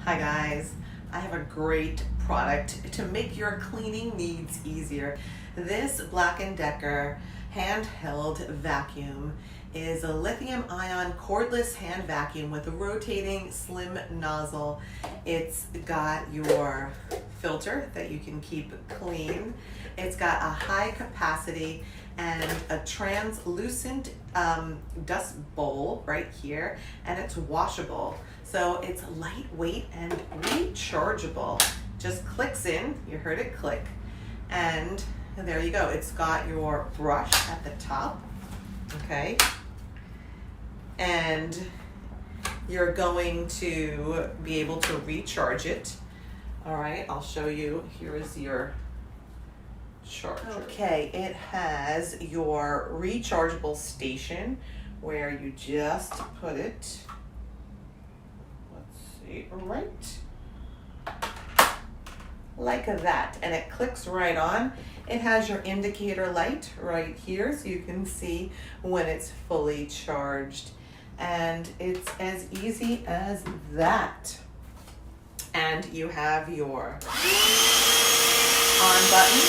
Hi guys, I have a great product to make your cleaning needs easier. This Black & Decker handheld vacuum is a lithium-ion cordless hand vacuum with a rotating slim nozzle. It's got your filter that you can keep clean. It's got a high capacity and a translucent dust bowl right here, and it's washable. So it's lightweight and rechargeable. Just clicks in, you heard it click, and there you go. It's got your brush at the top, okay? And you're going to be able to recharge it. All right, I'll show you. Here is your charger. Okay, it has your rechargeable station where you just put it, let's see, right like that, and it clicks right on. It has your indicator light right here so you can see when it's fully charged, and it's as easy as that. And you have your on button,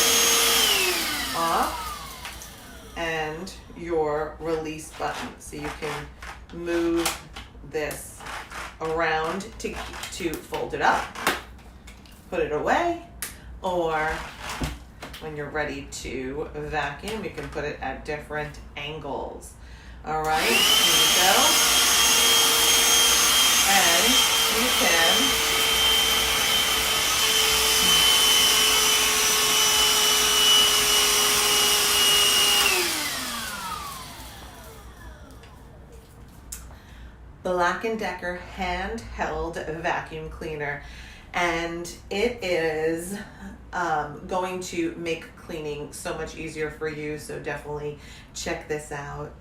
off, and your release button, so you can move this around to fold it up, put it away, or when you're ready to vacuum, you can put it at different angles. All right, here you go. And you can Black & Decker handheld vacuum cleaner, and it is going to make cleaning so much easier for you, so definitely check this out.